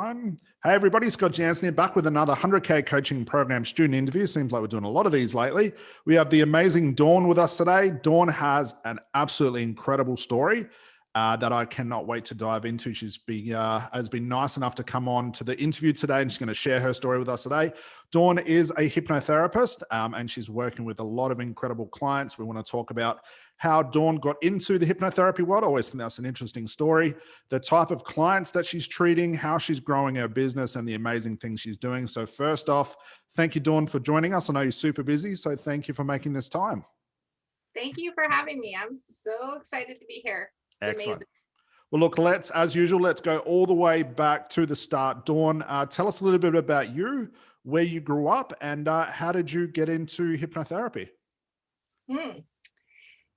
Hey everybody, Scott Jansen here, back with another 100K coaching program student interview. Seems like we're doing a lot of these lately. We have the amazing Dawn with us today. Dawn has an absolutely incredible story that I cannot wait to dive into. Has been nice enough to come on to the interview today, and she's going to share her story with us today. Dawn is a hypnotherapist, and she's working with a lot of incredible clients. We want to talk about how Dawn got into the hypnotherapy world. I always think that's an interesting story. The type of clients that she's treating, how she's growing her business, and the amazing things she's doing. So first off, thank you, Dawn, for joining us. I know you're super busy, so thank you for making this time. Thank you for having me. I'm so excited to be here. Excellent. Amazing. Well, look, as usual, let's go all the way back to the start. Dawn, tell us a little bit about you, where you grew up, and how did you get into hypnotherapy?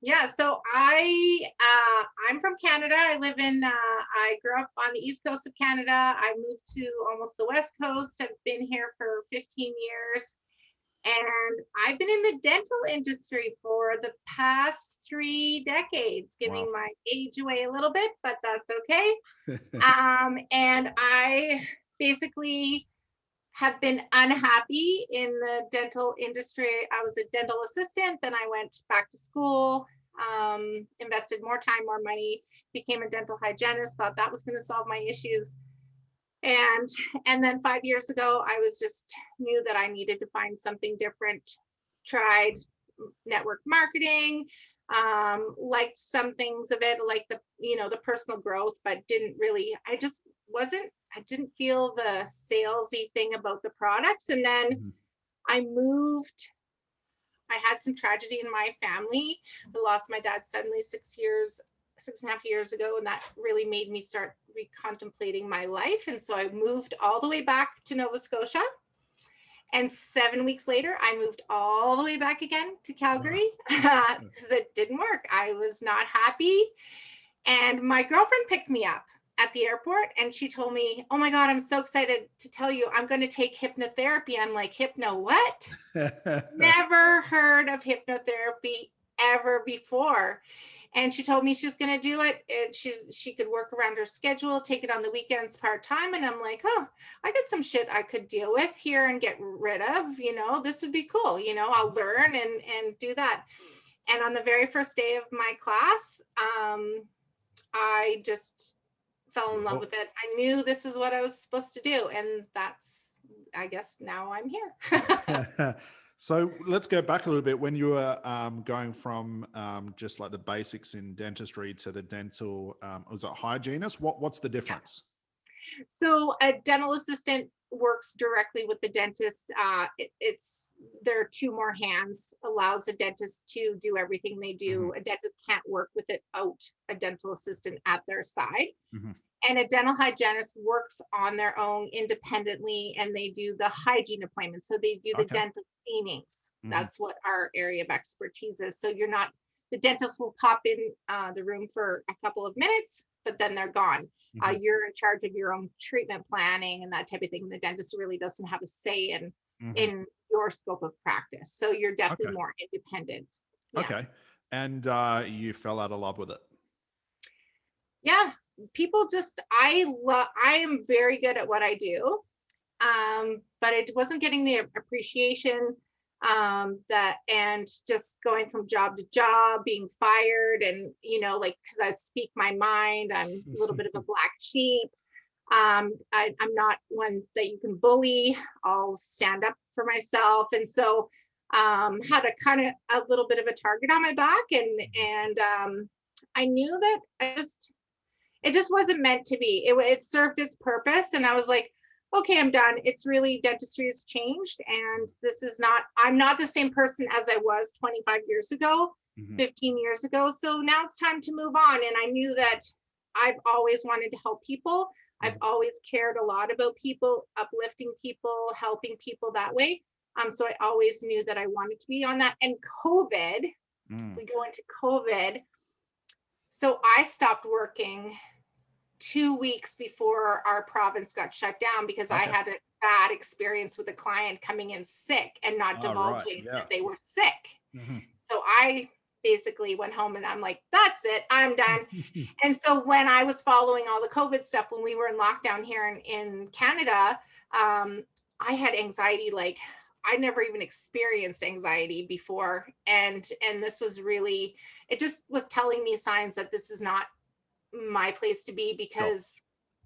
Yeah, so I'm from Canada. I grew up on the east coast of Canada. I moved to almost the west coast. I've been here for 15 years. And I've been in the dental industry for the past 3 decades, giving my age away a little bit, but that's okay. And I basically have been unhappy in the dental industry. I was a dental assistant, then I went back to school, invested more time, more money, became a dental hygienist, thought that was going to solve my issues. And then 5 years ago, I knew that I needed to find something different. Tried network marketing, liked some things of it, like the personal growth, but I didn't feel the salesy thing about the products. And then I moved. I had some tragedy in my family. I lost my dad suddenly 6.5 years ago, and that really made me start recontemplating my life. And so I moved all the way back to Nova Scotia. And 7 weeks later, I moved all the way back again to Calgary because it didn't work. I was not happy. And my girlfriend picked me up at the airport and she told me, "Oh my God, I'm so excited to tell you I'm going to take hypnotherapy." I'm like, "Hypno what?" Never heard of hypnotherapy ever before. And she told me she was going to do it. And she could work around her schedule, take it on the weekends part-time. And I'm like, oh, I got some shit I could deal with here and get rid of, this would be cool. I'll learn and do that. And on the very first day of my class, I just fell in love with it. I knew this is what I was supposed to do. And I guess now I'm here. So let's go back a little bit. When you were going from just like the basics in dentistry to the dental, was it hygienist? What's the difference? Yeah. So a dental assistant works directly with the dentist. There are 2 more hands, allows a dentist to do everything they do. A dentist can't work without a dental assistant at their side. And a dental hygienist works on their own independently, and they do the hygiene appointments. So they do the dental cleanings. That's what our area of expertise is. So the dentist will pop in the room for a couple of minutes, but then they're gone. You're in charge of your own treatment planning and that type of thing. The dentist really doesn't have a say in your scope of practice. So you're definitely more independent. Yeah. Okay. And you fell out of love with it. Yeah. People I am very good at what I do, but it wasn't getting the appreciation and just going from job to job, being fired, and because I speak my mind, I'm a little bit of a black sheep. I'm not one that you can bully. I'll stand up for myself, and so had a kind of a little bit of a target on my back, and I knew that it just wasn't meant to be. It served its purpose. And I was like, okay, I'm done. It's really, dentistry has changed. And I'm not the same person as I was 25 years ago, 15 years ago. So now it's time to move on. And I knew that I've always wanted to help people. I've always cared a lot about people, uplifting people, helping people that way. So I always knew that I wanted to be on that. And COVID, we go into COVID. So I stopped working 2 weeks before our province got shut down because I had a bad experience with a client coming in sick and not divulging that they were sick. So I basically went home and I'm like, that's it, I'm done. And so when I was following all the COVID stuff, when we were in lockdown here in Canada, I had anxiety like I never even experienced anxiety before. And this was really, it just was telling me signs that this is not my place to be, because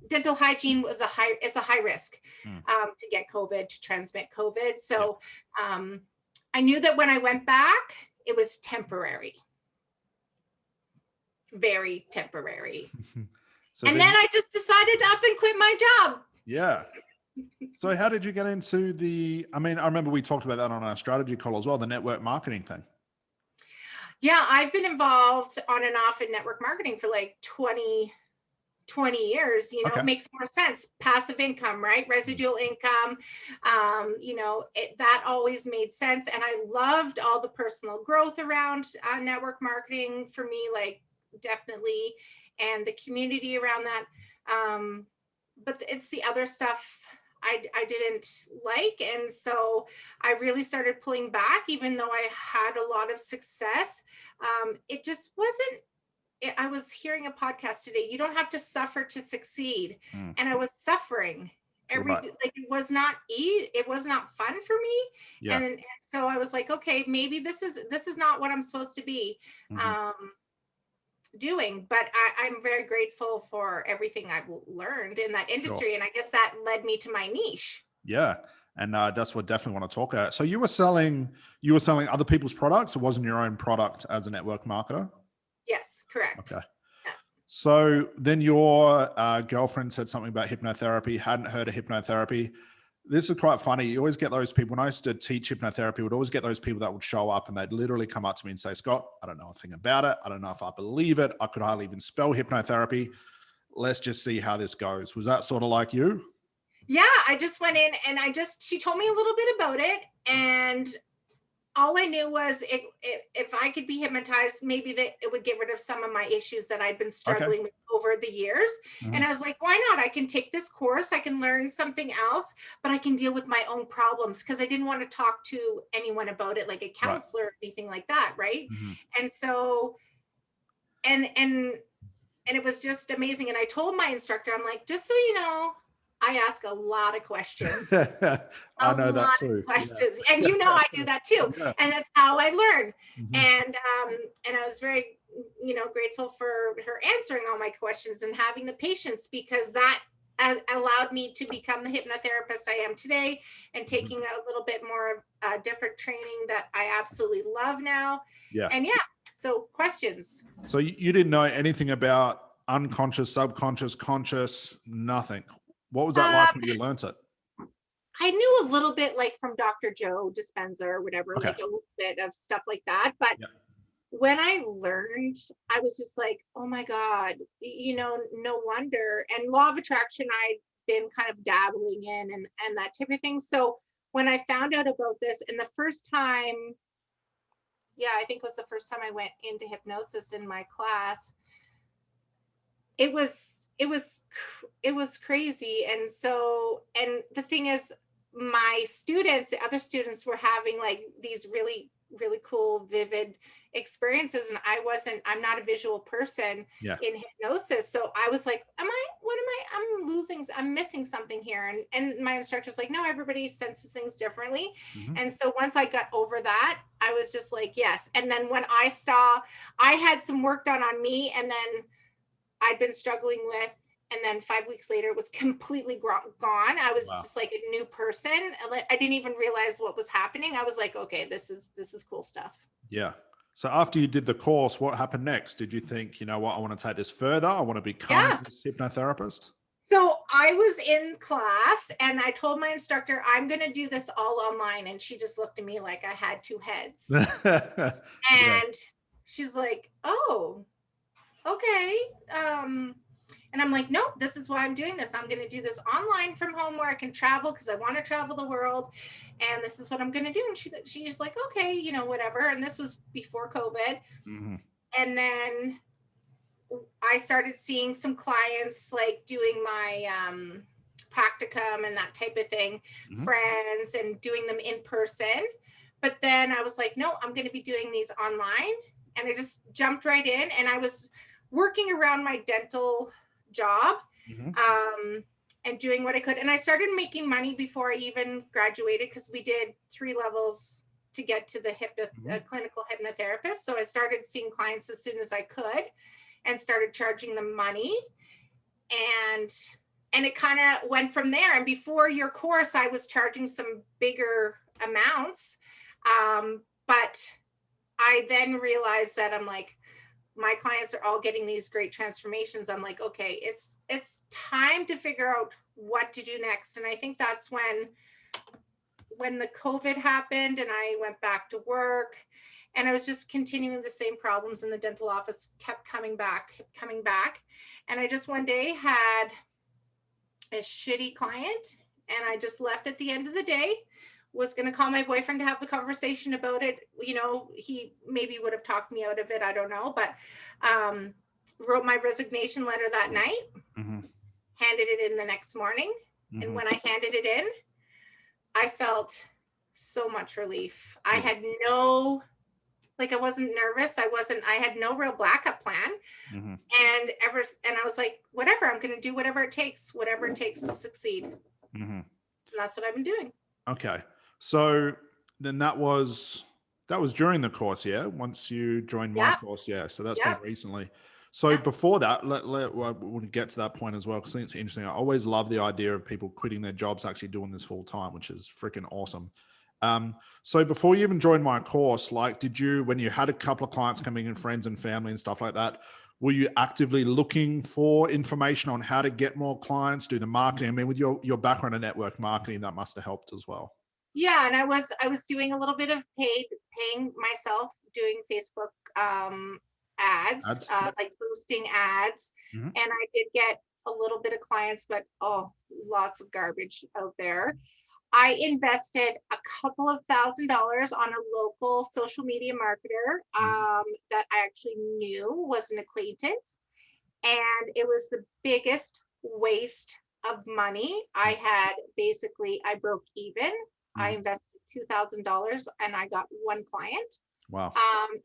dental hygiene was it's a high risk to get COVID, to transmit COVID. So I knew that when I went back, it was temporary, very temporary. So and then I just decided to up and quit my job. Yeah. So how did you get into I remember we talked about that on our strategy call as well, the network marketing thing. Yeah, I've been involved on and off in network marketing for like 20 years. It makes more sense. Passive income, right? Residual income. That always made sense. And I loved all the personal growth around network marketing for me, like definitely. And the community around that. But it's the other stuff I didn't like. And so I really started pulling back, even though I had a lot of success. It just wasn't, I was hearing a podcast today, you don't have to suffer to succeed. And I was suffering like it was not it was not fun for me. And so I was like, okay, maybe this is not what I'm supposed to be doing. But I'm very grateful for everything I've learned in that industry. And I guess that led me to my niche. Yeah. And that's what I definitely want to talk about. So you were selling other people's products. It wasn't your own product as a network marketer? Yes, correct. Okay. Yeah. So then your girlfriend said something about hypnotherapy, hadn't heard of hypnotherapy. This is quite funny. You always get those people. When I used to teach hypnotherapy, we'd always get those people that would show up and they'd literally come up to me and say, Scott, I don't know a thing about it. I don't know if I believe it. I could hardly even spell hypnotherapy. Let's just see how this goes. Was that sort of like you? Yeah, I just went in and she told me a little bit about it. And all I knew was if I could be hypnotized, maybe that it would get rid of some of my issues that I'd been struggling with over the years. And I was like, why not? I can take this course, I can learn something else, but I can deal with my own problems, because I didn't want to talk to anyone about it, like a counselor or anything like that, right? And so, and it was just amazing. And I told my instructor, I'm like, just so you know, I ask a lot of questions. I know that too. Questions. Yeah. And I do that too. Yeah. And that's how I learn. And I was very, grateful for her answering all my questions and having the patience, because that allowed me to become the hypnotherapist I am today, and taking a little bit more different training that I absolutely love now. Yeah. And so questions. So you didn't know anything about unconscious, subconscious, conscious, nothing. What was that like when you learned it? I knew a little bit, like from Dr. Joe Dispenza or whatever, like a little bit of stuff like that. But when I learned, I was just like, oh my God, no wonder. And law of attraction, I'd been kind of dabbling in and that type of thing. So when I found out about this, and the first time, I think it was the first time I went into hypnosis in my class, it was crazy. And so, and the thing is, my students, the other students, were having like these really, really cool, vivid experiences. And I'm not a visual person in hypnosis. So I was like, I'm missing something here. And my instructor's like, no, everybody senses things differently. And so once I got over that, I was just like, yes. And then when I had some work done on me, and then I'd been struggling with, and then 5 weeks later it was completely gone. I was just like a new person. I didn't even realize what was happening. I was like, okay, this is cool stuff. Yeah. So after you did the course, what happened next? Did you think, you know what, I want to take this further, I want to become this hypnotherapist? So I was in class and I told my instructor, I'm going to do this all online. And she just looked at me like I had two heads. And she's like, oh, okay. And I'm like, nope, this is why I'm doing this. I'm going to do this online from home where I can travel, because I want to travel the world. And this is what I'm going to do. And she's like, okay, whatever. And this was before COVID. And then I started seeing some clients, like doing my practicum and that type of thing, friends, and doing them in person. But then I was like, no, I'm going to be doing these online. and I just jumped right in, and I was working around my dental job, and doing what I could. And I started making money before I even graduated, because we did 3 levels to get to the clinical hypnotherapist. So I started seeing clients as soon as I could and started charging them money. And it kind of went from there. And before your course, I was charging some bigger amounts. But I then realized that I'm like, my clients are all getting these great transformations. I'm like, okay, it's time to figure out what to do next. And I think that's when the COVID happened and I went back to work, and I was just continuing the same problems in the dental office, kept coming back. And I just one day had a shitty client, and I just left at the end of the day. Was going to call my boyfriend to have the conversation about it. You know, he maybe would have talked me out of it. I don't know, but wrote my resignation letter that night, handed it in the next morning. And when I handed it in, I felt so much relief. I had no, like, I wasn't nervous. I had no real backup plan. And I was like, whatever, I'm going to do whatever it takes to succeed. And that's what I've been doing. Okay. So then that was during the course, yeah? Once you joined my course, yeah. So that's been recently. So before that, we'll get to that point as well, because I think it's interesting. I always love the idea of people quitting their jobs, actually doing this full time, which is freaking awesome. So before you even joined my course, like, when you had a couple of clients coming in, friends and family and stuff like that, were you actively looking for information on how to get more clients, do the marketing? I mean, with your background in network marketing, that must have helped as well. Yeah, and I was doing a little bit of paying myself, doing Facebook ads, like boosting ads, and I did get a little bit of clients, but lots of garbage out there. I invested a couple of $1,000s on a local social media marketer that I actually knew was an acquaintance, and it was the biggest waste of money. I broke even. I invested $2,000 and I got 1 client. Wow.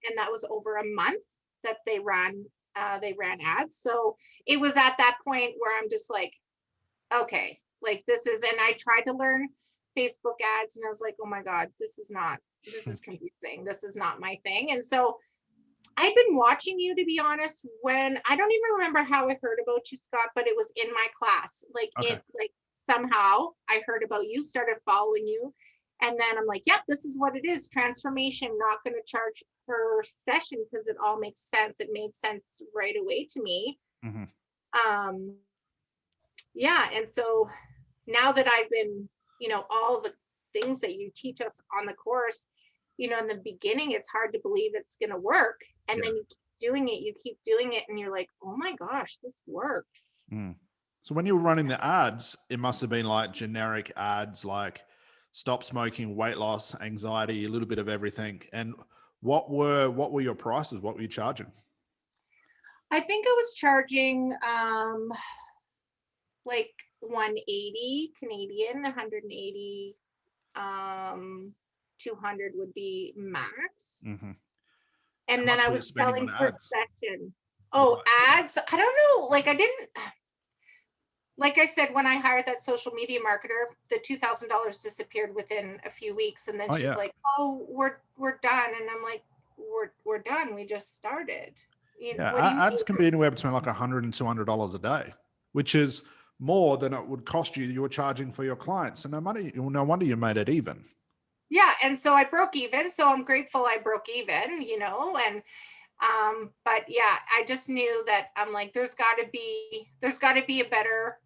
And that was over a month that they ran ads. So it was at that point where I'm just like, okay, like and I tried to learn Facebook ads, and I was like, oh my God, this is confusing. This is not my thing. And so I'd been watching you, to be honest, when I don't even remember how I heard about you, Scott, but it was in my class. Somehow I heard about you, started following you. And then I'm like, yep, this is what it is. Transformation, not going to charge per session, because it all makes sense. It made sense right away to me. Yeah. And so now that I've been, all the things that you teach us on the course, in the beginning, it's hard to believe it's going to work. And then you keep doing it. And you're like, oh my gosh, this works. So when you were running the ads, it must have been like generic ads, like stop smoking, weight loss, anxiety, a little bit of everything. And what were your prices? What were you charging? I think I was charging like 180 Canadian, 180, 200 would be max. And then I was selling per session. Ads. I don't know. Like I said, when I hired that social media marketer, the $2,000 disappeared within a few weeks. And then she's like, oh, we're done. And I'm like, we're done. We just started. Ads can be anywhere between like $100 and $200 a day, which is more than it would cost you were charging for your clients. So no wonder you made it even. Yeah. And so I broke even. So I'm grateful I broke even, and but yeah, I just knew that I'm like, there's gotta be a better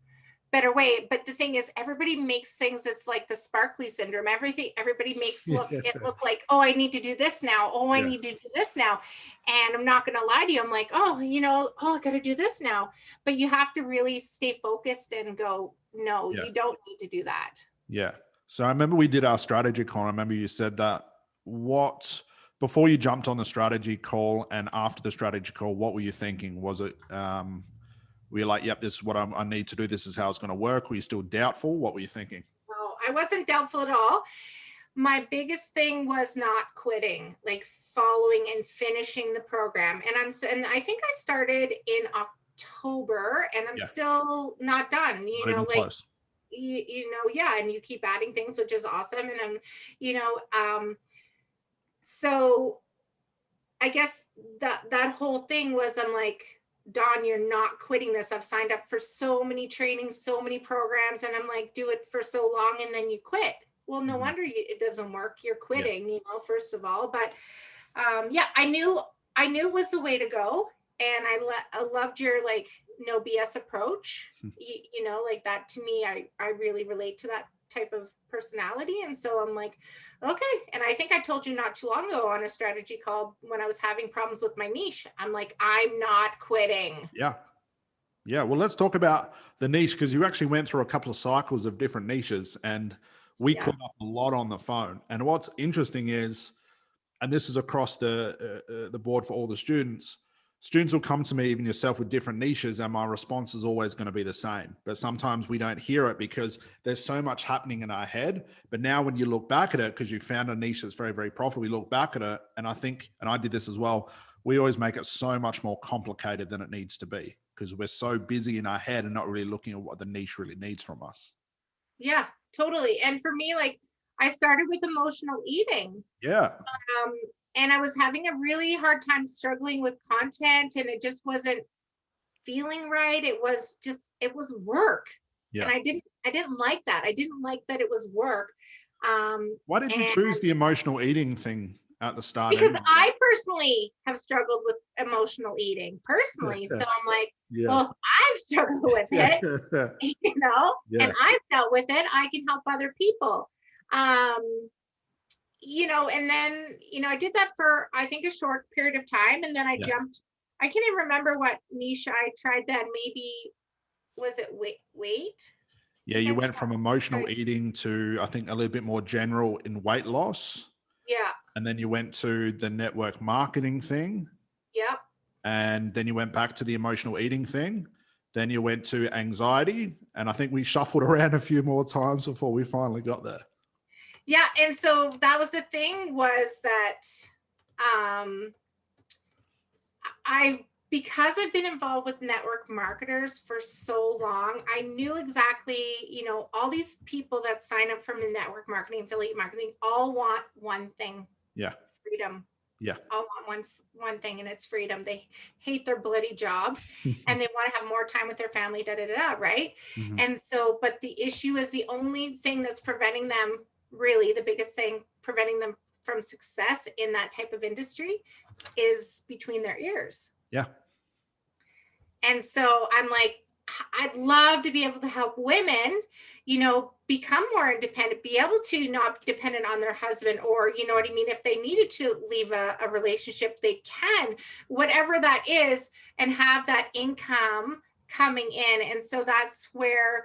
way. But the thing is, everybody makes things, it's like the sparkly syndrome. Everybody makes it look like, oh, I need to do this now. Oh, I need to do this now. And I'm not going to lie to you. I'm like, I got to do this now. But you have to really stay focused and go, no, you don't need to do that. Yeah. So I remember we did our strategy call. I remember you said that before you jumped on the strategy call and after the strategy call, what were you thinking? Was it, were you like, yep, this is what I need to do. This is how it's going to work. Were you still doubtful? What were you thinking? No, I wasn't doubtful at all. My biggest thing was not quitting, like following and finishing the program. And I think I started in October, and I'm still not done, Not even like, close. yeah, and you keep adding things, which is awesome. And so I guess that whole thing was, I'm like, Dawn, you're not quitting this. I've signed up for so many trainings, so many programs, and I'm like, do it for so long and then you quit. Well, no wonder it doesn't work. You're quitting, first of all. But I knew it was the way to go. And I loved your like no BS approach. Like that, to me, I really relate to that type of personality. And so I'm like, okay. And I think I told you not too long ago on a strategy call, when I was having problems with my niche, I'm like, I'm not quitting. Yeah. Well, let's talk about the niche, because you actually went through a couple of cycles of different niches, and we caught up a lot on the phone. And what's interesting is, and this is across the board for all the students will come to me, even yourself, with different niches, and my response is always going to be the same. But sometimes we don't hear it because there's so much happening in our head. But now when you look back at it, because you found a niche that's very, very profitable, we look back at it, and I think, and I did this as well, we always make it so much more complicated than it needs to be, because we're so busy in our head and not really looking at what the niche really needs from us. Yeah, totally. And for me, like, I started with emotional eating. Yeah. And I was having a really hard time struggling with content, and it just wasn't feeling right. It was work. Yeah. And I didn't like that. I didn't like that it was work. Why did you choose the emotional eating thing at the start? Because I personally have struggled with emotional eating personally. So I'm like, well, if I've struggled with it, and I've dealt with it, I can help other people. And then, I did that for, I think, a short period of time. And then I jumped, I can't even remember what niche I tried then. Maybe, was it weight? Yeah, you went from emotional eating to, I think, a little bit more general in weight loss. Yeah. And then you went to the network marketing thing. Yep. And then you went back to the emotional eating thing. Then you went to anxiety. And I think we shuffled around a few more times before we finally got there. Yeah. And so that was the thing, was that because I've been involved with network marketers for so long, I knew exactly, all these people that sign up from the network marketing, affiliate marketing, all want one thing. Yeah. Freedom. Yeah. All want one thing, and it's freedom. They hate their bloody job and they want to have more time with their family, right? Mm-hmm. And so, but the issue is, the only thing that's preventing them, really the biggest thing preventing them from success in that type of industry, is between their ears. Yeah. And so I'm like, I'd love to be able to help women, become more independent, be able to not be dependent on their husband, or, if they needed to leave a relationship, they can, whatever that is, and have that income coming in. And so that's where,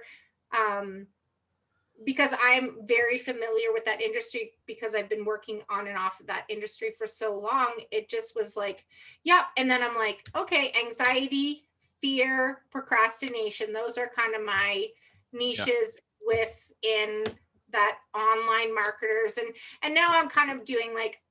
because I'm very familiar with that industry, because I've been working on and off of that industry for so long, it just was like, yep. And then I'm like, okay, anxiety, fear, procrastination, those are kind of my niches within that online marketers. And now I'm kind of doing like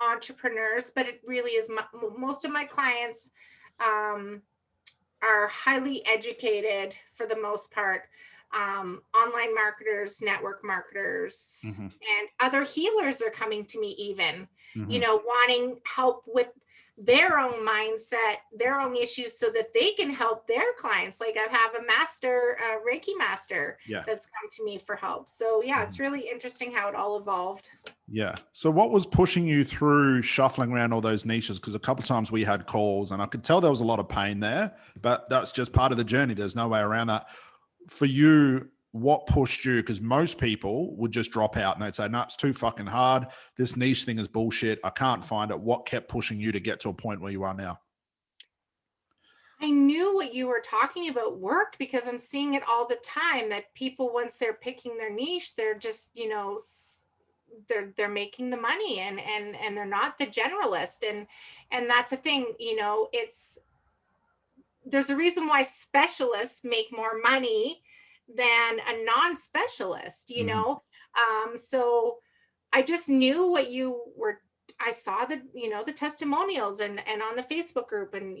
entrepreneurs, but it really is most of my clients are highly educated for the most part. Online marketers, network marketers, and other healers are coming to me, even, wanting help with their own mindset, their own issues, so that they can help their clients. Like, I have a master, Reiki master, that's come to me for help. So it's really interesting how it all evolved. Yeah. So what was pushing you through shuffling around all those niches? Because a couple of times we had calls and I could tell there was a lot of pain there, but that's just part of the journey. There's no way around that. For you, what pushed you? Because most people would just drop out and they'd say, no, it's too fucking hard. This niche thing is bullshit. I can't find it. What kept pushing you to get to a point where you are now? I knew what you were talking about worked, because I'm seeing it all the time, that people, once they're picking their niche, they're just, they're making the money, and they're not the generalist. And that's the thing, there's a reason why specialists make more money than a non-specialist, So I just knew what you were I saw the, the testimonials and on the Facebook group, and,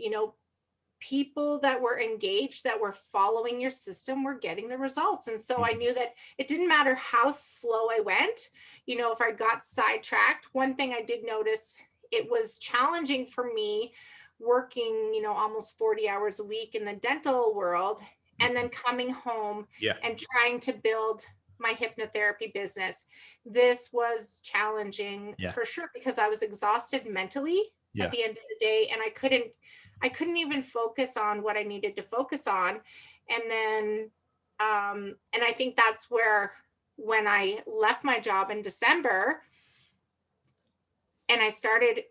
people that were engaged, that were following your system, were getting the results. And so I knew that it didn't matter how slow I went, if I got sidetracked. One thing I did notice, it was challenging for me working, almost 40 hours a week in the dental world, and then coming home Yeah. and trying to build my hypnotherapy business. This was challenging for sure, because I was exhausted mentally at the end of the day, and I couldn't even focus on what I needed to focus on. And then and I think that's where, when I left my job in December and I started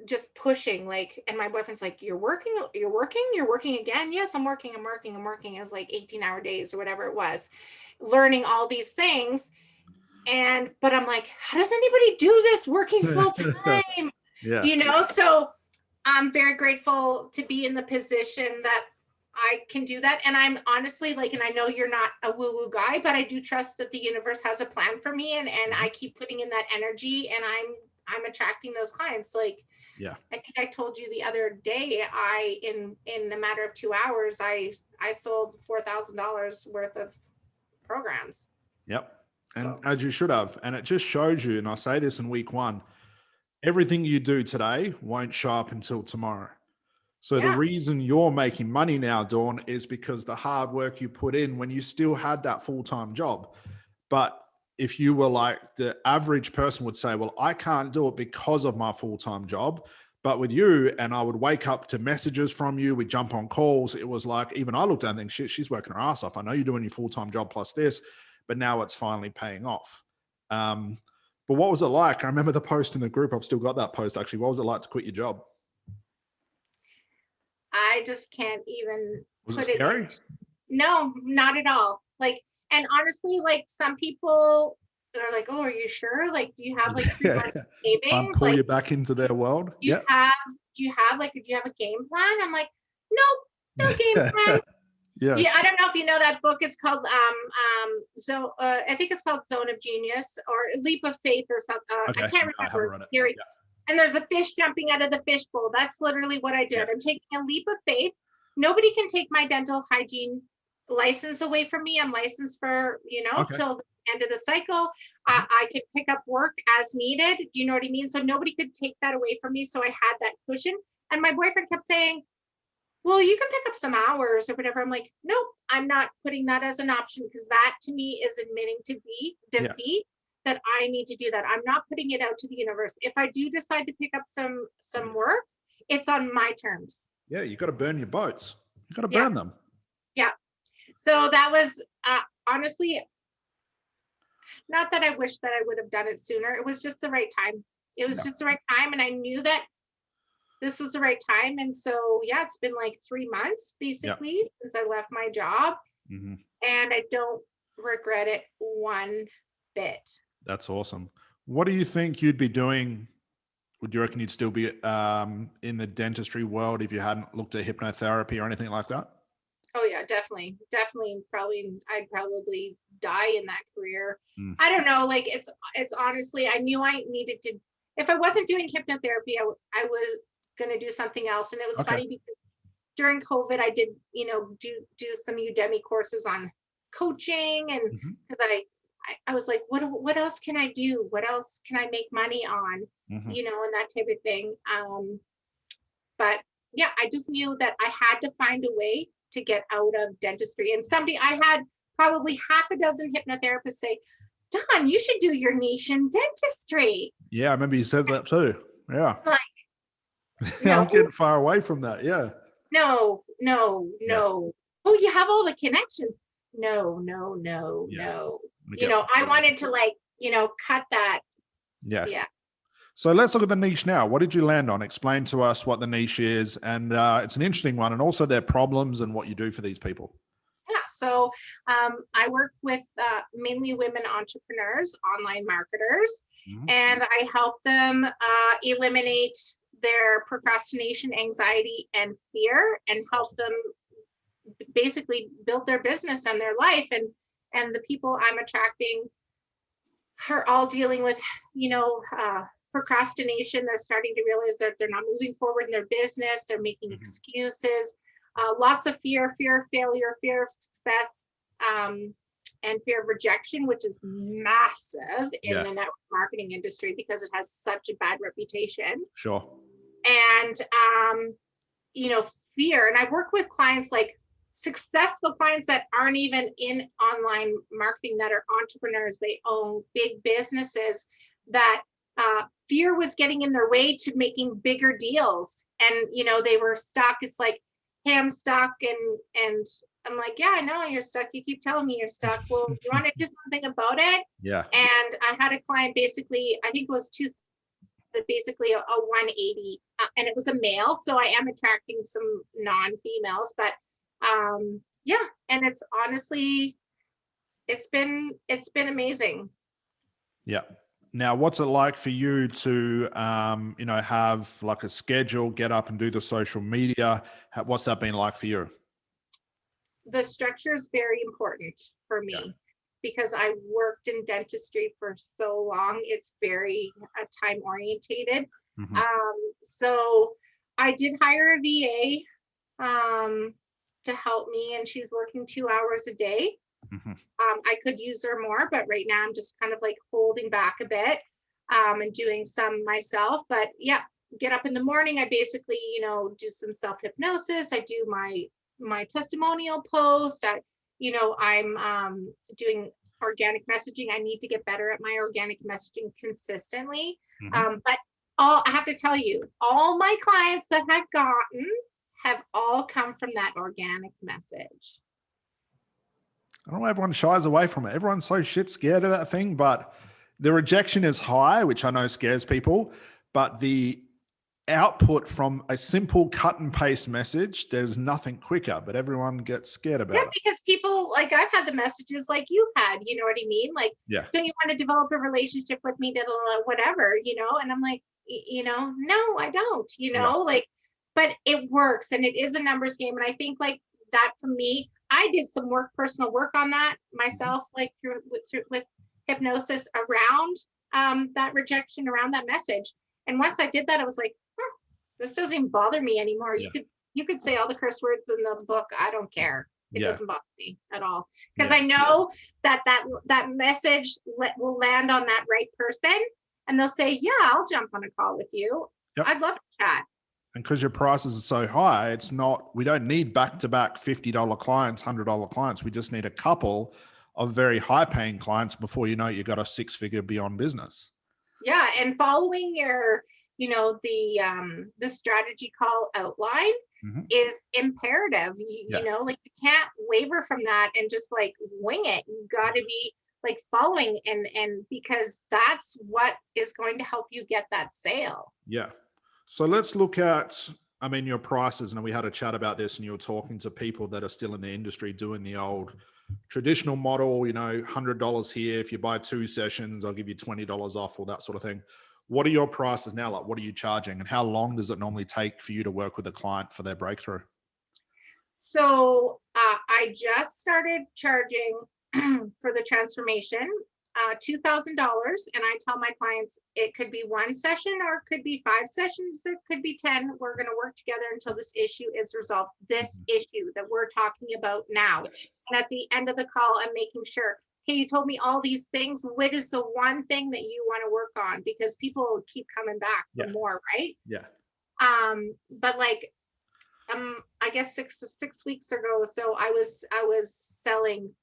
just pushing, like, and my boyfriend's like, you're working again. Yes, I'm working. It was like 18-hour days or whatever it was, learning all these things. But I'm like, how does anybody do this working full time? So I'm very grateful to be in the position that I can do that. And I'm honestly like, and I know you're not a woo-woo guy, but I do trust that the universe has a plan for me, and I keep putting in that energy, and I'm attracting those clients. Like, I think I told you the other day, in a matter of 2 hours, I sold $4,000 worth of programs. Yep. And as you should have. And it just shows you, and I say this in week 1, everything you do today won't show up until tomorrow. So the reason you're making money now, Dawn, is because the hard work you put in when you still had that full-time job. But if you were like the average person would say, well, I can't do it because of my full-time job. But with you, and I would wake up to messages from you, we'd jump on calls. It was like, even I looked at it and think, she's working her ass off. I know you're doing your full-time job plus this, but now it's finally paying off. But what was it like? I remember the post in the group. I've still got that post, actually. What was it like to quit your job? I just can't even Was put it scary? No, not at all. Like, and honestly, like, some people are like, oh, are you sure? Like, do you have like 3 months savings? Pull like, you back into their world. Do you have a game plan? I'm like, nope, no game plan. I don't know if you know that book. It's called I think it's called Zone of Genius, or Leap of Faith, or something. I can't remember. And there's a fish jumping out of the fishbowl. That's literally what I did. I'm taking a leap of faith. Nobody can take my dental hygiene license away from me. I'm licensed for, till the end of the cycle. I could pick up work as needed. Do you know what I mean? So nobody could take that away from me. So I had that cushion. And my boyfriend kept saying, well, you can pick up some hours or whatever. I'm like, nope, I'm not putting that as an option, because that to me is admitting to defeat, that I need to do that. I'm not putting it out to the universe. If I do decide to pick up some work, it's on my terms. Yeah, you got to burn your boats. You got to burn them. Yeah. So that was honestly, not that I wish that I would have done it sooner. It was just the right time. It was just the right time. And I knew that this was the right time. And so, it's been like 3 months basically since I left my job. And I don't regret it one bit. That's awesome. What do you think you'd be doing? Would you reckon you'd still be in the dentistry world if you hadn't looked at hypnotherapy or anything like that? Oh yeah, definitely. I'd probably die in that career. I don't know. Like, it's honestly, I knew I needed to, if I wasn't doing hypnotherapy, I was going to do something else. And it was funny because during COVID, I did, do some Udemy courses on coaching, and because I was like, what else can I do? What else can I make money on? And that type of thing. But I just knew that I had to find a way to get out of dentistry. And I had probably half a dozen hypnotherapists say, Dawn, you should do your niche in dentistry. Yeah, I remember you said that too. Yeah. Like, no. I'm getting far away from that. Yeah. No. Oh, you have all the connections. No. I wanted to cut that. Yeah. So let's look at the niche now. What did you land on? Explain to us what the niche is. And it's an interesting one, and also their problems and what you do for these people. Yeah. So I work with mainly women entrepreneurs, online marketers, and I help them eliminate their procrastination, anxiety, and fear, and help them basically build their business and their life. And the people I'm attracting are all dealing with, procrastination. They're starting to realize that they're not moving forward in their business. They're making Mhm. excuses. Lots of fear of failure, fear of success, and fear of rejection, which is massive in Yeah, the network marketing industry because it has such a bad reputation. sure. And fear. And I work with clients, like successful clients that aren't even in online marketing, that are entrepreneurs. They own big businesses that fear was getting in their way to making bigger deals. And, they were stuck. It's like, hey, I'm stuck. And I'm like, yeah, I know you're stuck. You keep telling me you're stuck. Well, you want to do something about it? Yeah. And I had a client, basically, I think it was basically a 180, and it was a male, so I am attracting some non-females, but yeah, and it's honestly, it's been amazing. Yeah. Now, what's it like for you to, have like a schedule, get up and do the social media? What's that been like for you? The structure is very important for Yeah. me because I worked in dentistry for so long. It's very time orientated. Mhm. So I did hire a VA to help me, and she's working 2 hours a day. Mhm. I could use her more, but right now I'm just kind of like holding back a bit and doing some myself. But yeah, get up in the morning. I basically, do some self hypnosis. I do my testimonial post. I'm doing organic messaging. I need to get better at my organic messaging consistently. Mhm. But I have to tell you, all my clients that I've gotten have all come from that organic message. I don't know, everyone shies away from it. Everyone's so shit scared of that thing, but the rejection is high, which I know scares people, but the output from a simple cut and paste message, there's nothing quicker, but everyone gets scared Yeah, about it. because people, like, I've had the messages like you've had, you know what I mean? Like, Yeah. don't you want to develop a relationship with me, whatever, and I'm like, no, I don't, Yeah. like, but it works, and it is a numbers game. And I think, like, that for me, I did some personal work on that Mhm. myself, like with hypnosis around that rejection, around that message. And once I did that, I was like, huh, this doesn't even bother me anymore. Yeah. You could say all the curse words in the book. I don't care. It Yeah. doesn't bother me at all, because Yeah. I know that message will land on that right person, and they'll say, yeah, I'll jump on a call with you. Yep. I'd love to chat. And because your prices are so high, we don't need back-to-back $50 clients, $100 clients. We just need a couple of very high paying clients before you know you got a six-figure beyond business. Yeah, and following your, the strategy call outline Mhm. is imperative. Yeah. Like, you can't waver from that and just like wing it. You got to be like following, and because that's what is going to help you get that sale. Yeah. So let's look at, your prices. And we had a chat about this, and you were talking to people that are still in the industry doing the old traditional model, $100 here. If you buy 2 sessions, I'll give you $20 off, or that sort of thing. What are your prices now? Like, what are you charging? And how long does it normally take for you to work with a client for their breakthrough? So I just started charging for the transformation, $2,000. And I tell my clients it could be 1 session, or it could be 5 sessions, or it could be 10. We're going to work together until this issue is resolved. This issue that we're talking about now. Yes. And at the end of the call, I'm making sure, hey, you told me all these things. What is the one thing that you want to work on? Because people keep coming back for Yeah. more, right? Yeah. But like, I guess six weeks ago, so I was selling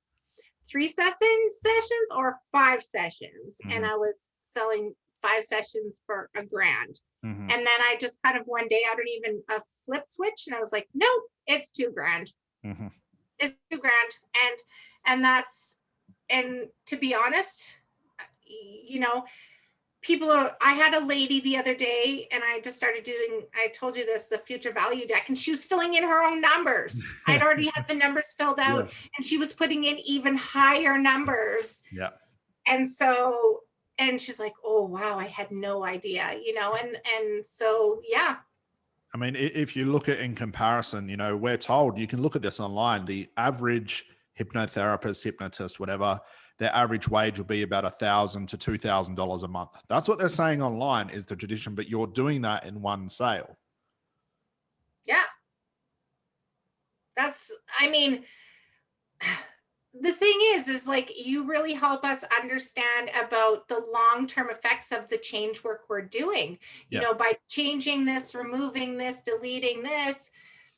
3 sessions or 5 sessions, and Mhm. I was selling 5 sessions for $1,000. Mhm. And then I just kind of one day, I don't even a flip switch, and I was like, nope, it's $2,000. Mhm. It's $2,000. And that's, and to be honest, you know I had a lady the other day, and I just started doing, I told you this, the future value deck, and she was filling in her own numbers. I'd already had the numbers filled out, Yeah. and she was putting in even higher numbers. Yeah. And so, and she's like, oh wow, I had no idea, and so yeah. If you look at in comparison, we're told, you can look at this online, the average hypnotherapist, hypnotist, whatever, their average wage will be about $1,000 to $2,000 a month. That's what they're saying online is the tradition, but you're doing that in one sale. Yeah. I mean, the thing is like, you really help us understand about the long-term effects of the change work we're doing, you know, by changing this, removing this, deleting this.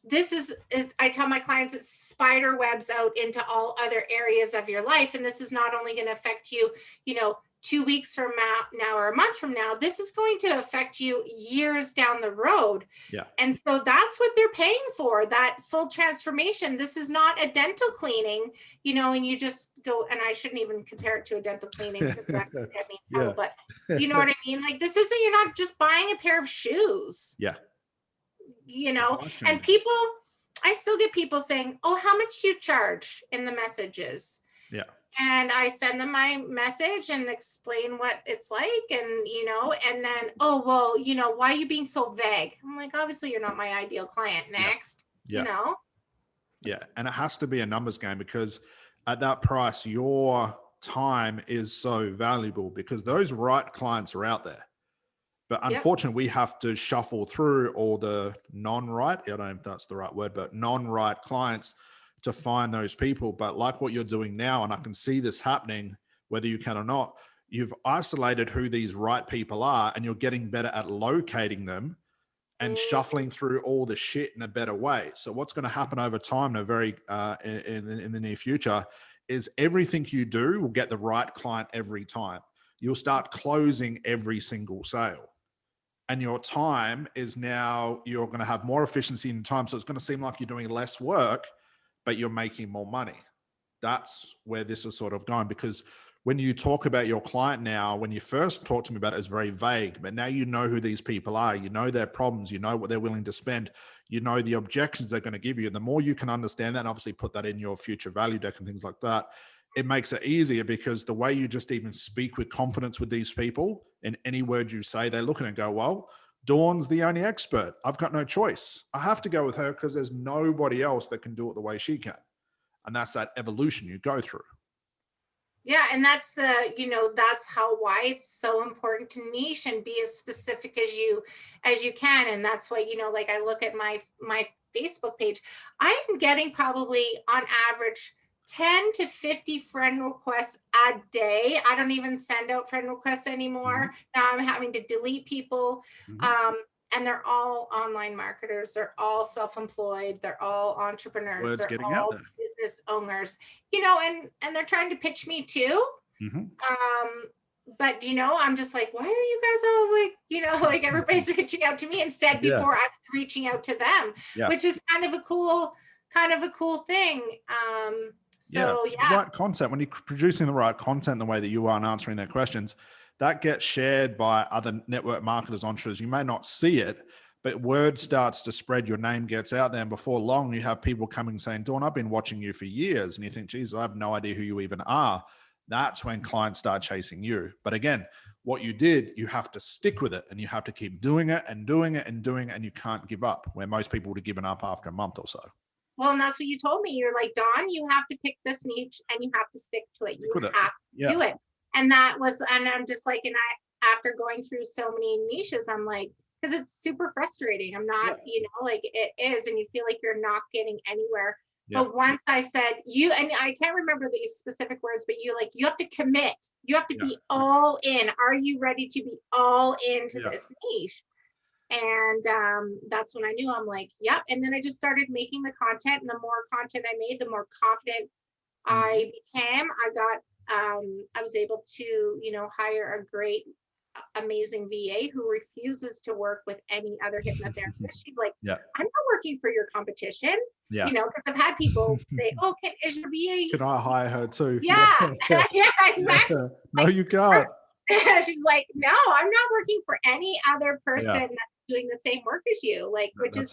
This is I tell my clients, it's spider webs out into all other areas of your life. And this is not only going to affect you, you know, 2 weeks from now or a month from now, this is going to affect you years down the road. Yeah. And so that's what they're paying for, that full transformation. This is not a dental cleaning, you know, and you just go, and I shouldn't even compare it to a dental cleaning because that could get me in trouble, but you know what I mean? Like, this isn't, you're not just buying a pair of shoes. Yeah. You know, and people, I still get people saying, oh, how much do you charge in the messages? Yeah. And I send them my message and explain what it's like. And, you know, and then, oh, well, you know, why are you being so vague? I'm like, obviously you're not my ideal client. Next, you know? Yeah. And it has to be a numbers game, because at that price, your time is so valuable, because those right clients are out there. But unfortunately, we have to shuffle through all the non-right, I don't know if that's the right word, but non-right clients to find those people. But like what you're doing now, and I can see this happening, whether you can or not, you've isolated who these right people are, and you're getting better at locating them and shuffling through all the shit in a better way. So what's going to happen over time in a very in the near future is everything you do will get the right client every time. You'll start closing every single sale. And your time is now, you're going to have more efficiency in time. So it's going to seem like you're doing less work, but you're making more money. That's where this is sort of going, because when you talk about your client now, when you first talk to me about it, it's very vague, but now you know who these people are, you know their problems, you know what they're willing to spend, you know the objections they're going to give you. And the more you can understand that, and obviously put that in your future value deck and things like that, it makes it easier, because the way you just even speak with confidence with these people, in any word you say, they look at it and go, well, Dawn's the only expert. I've got no choice. I have to go with her because there's nobody else that can do it the way she can. And that's that evolution you go through. Yeah. And that's you know, that's why it's so important to niche and be as specific as you can. And that's why, you know, like, I look at my Facebook page, I am getting probably on average 10 to 50 friend requests a day. I don't even send out friend requests anymore. Now I'm having to delete people. And they're all online marketers. They're all self-employed. They're all entrepreneurs. Word's they're getting all out there. business owners, you know, and they're trying to pitch me too. But, you know, I'm just like, why are you guys all like, you know, like, everybody's reaching out to me instead before I was reaching out to them, which is kind of a cool thing. So the right content, when you're producing the right content the way that you are and answering their questions, that gets shared by other network marketers, entrepreneurs. You may not see it, but word starts to spread, your name gets out there, and before long you have people coming saying, Dawn, I've been watching you for years. And you think, geez, I have no idea who you even are. That's when clients start chasing you. But again, what you did, you have to stick with it, and you have to keep doing it and doing it and doing it, and you can't give up, where most people would have given up after a month or so. Well, and that's what you told me. You're like, Dawn, you have to pick this niche and you have to stick to it. You have to do it. And I'm just like, and after going through so many niches, I'm like, because it's super frustrating. I'm not, you know, like, it is, and you feel like you're not getting anywhere. But once I said and I can't remember the specific words, but you have to commit. You have to be all in. Are you ready to be all into this niche? And that's when I knew. I'm like, yep. And then I just started making the content, and the more content I made, the more confident I became. I was able to, you know, hire a great, amazing VA who refuses to work with any other hypnotherapist. She's like, I'm not working for your competition. You know, because I've had people say, oh, is your VA? Can I hire her too? Yeah, exactly. No, you can't. She's like, no, I'm not working for any other person that's doing the same work as you, like, which is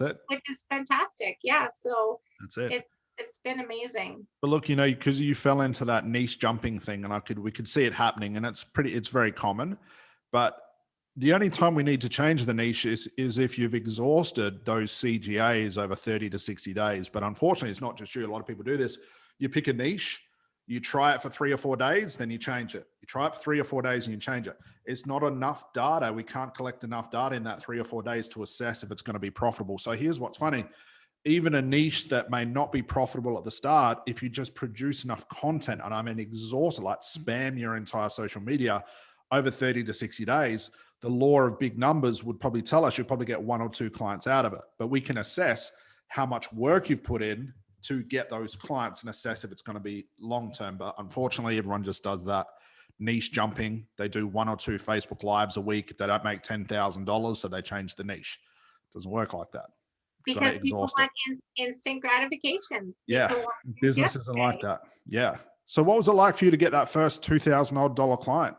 fantastic. So that's it. It's been amazing. But look, you know, because you fell into that niche jumping thing, and we could see it happening, and it's very common. But the only time we need to change the niche is if you've exhausted those CGAs over 30 to 60 days. But unfortunately, it's not just you. A lot of people do this. You pick a niche, You try it for 3 or 4 days, then you change it. You try it for 3 or 4 days and you change it. It's not enough data. We can't collect enough data in that 3 or 4 days to assess if it's going to be profitable. So here's what's funny. Even a niche that may not be profitable at the start, if you just produce enough content, and I mean exhausted, like spam your entire social media over 30 to 60 days, the law of big numbers would probably tell us you'll probably get 1 or 2 clients out of it. But we can assess how much work you've put in to get those clients and assess if it's going to be long-term. But unfortunately, everyone just does that niche jumping. They do 1 or 2 Facebook lives a week. They don't make $10,000, so they change the niche. It doesn't work like that. Because people want instant gratification. Yeah, business isn't like that. Yeah. So what was it like for you to get that first $2,000 client?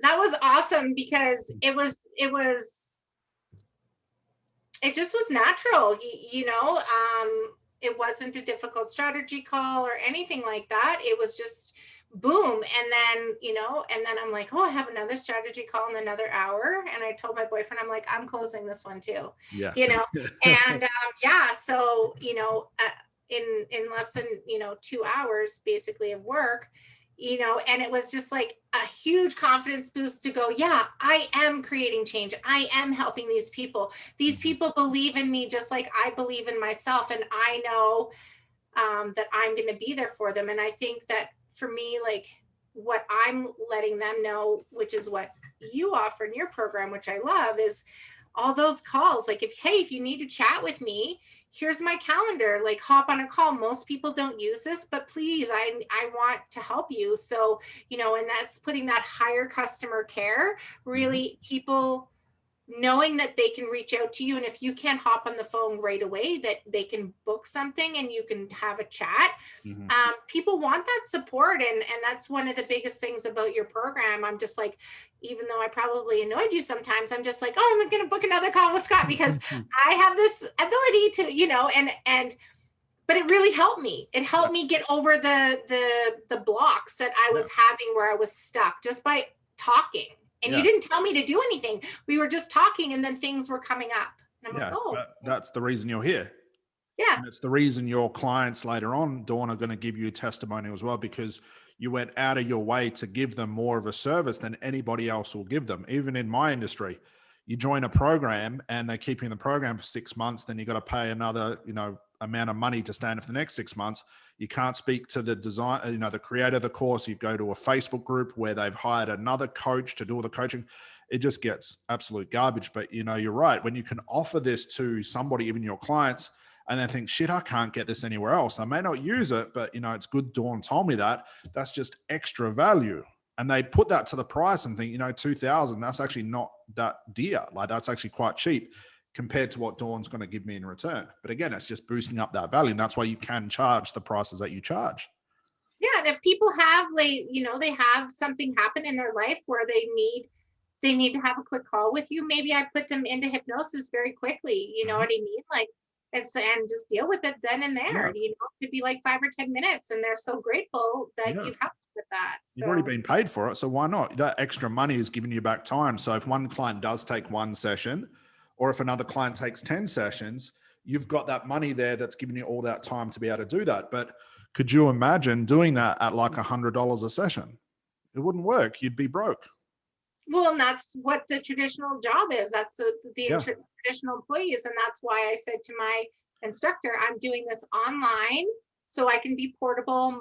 That was awesome because it just was natural, it wasn't a difficult strategy call or anything like that. It was just boom. And then I'm like, oh, I have another strategy call in another hour. And I told my boyfriend, I'm like, I'm closing this one too. Yeah. And so, in less than, 2 hours basically of work, and it was just like a huge confidence boost to go, yeah, I am creating change. I am helping these people. These people believe in me just like I believe in myself. And I know that I'm going to be there for them. And I think that for me, like what I'm letting them know, which is what you offer in your program, which I love, is all those calls. Like if you need to chat with me, here's my calendar, like hop on a call. Most people don't use this, but please, I want to help you. So, and that's putting that higher customer care, really people knowing that they can reach out to you. And if you can't hop on the phone right away, that they can book something and you can have a chat. People want that support. And that's one of the biggest things about your program. I'm just like, even though I probably annoyed you sometimes, I'm just like, oh, I'm going to book another call with Scott because I have this ability to, but it really helped me. It helped me get over the blocks that I was having where I was stuck just by talking. And you didn't tell me to do anything. We were just talking and then things were coming up. And I'm like, oh. That's the reason you're here. Yeah. And it's the reason your clients later on, Dawn, are going to give you a testimony as well, because you went out of your way to give them more of a service than anybody else will give them. Even in my industry, you join a program and they keep you in the program for 6 months, then you got to pay another, amount of money to stay in it for the next 6 months. You can't speak to the design, the creator of the course. You go to a Facebook group where they've hired another coach to do all the coaching. It just gets absolute garbage. But you're right. When you can offer this to somebody, even your clients, and they think, shit, I can't get this anywhere else. I may not use it, but it's good Dawn told me that. That's just extra value. And they put that to the price and think, $2,000, that's actually not that dear. Like that's actually quite cheap compared to what Dawn's going to give me in return. But again, it's just boosting up that value. And that's why you can charge the prices that you charge. Yeah. And if people have they have something happen in their life where they need to have a quick call with you, maybe I put them into hypnosis very quickly. You know what I mean? Like and just deal with it then and there. It could be like 5 or 10 minutes. And they're so grateful that you've helped with that. So. You've already been paid for it. So why not? That extra money is giving you back time. So if one client does take 1 session, or if another client takes 10 sessions, you've got that money there that's giving you all that time to be able to do that. But could you imagine doing that at like $100 a session? It wouldn't work. You'd be broke. Well, and that's what the traditional job is. That's the traditional employees. And that's why I said to my instructor, I'm doing this online so I can be portable,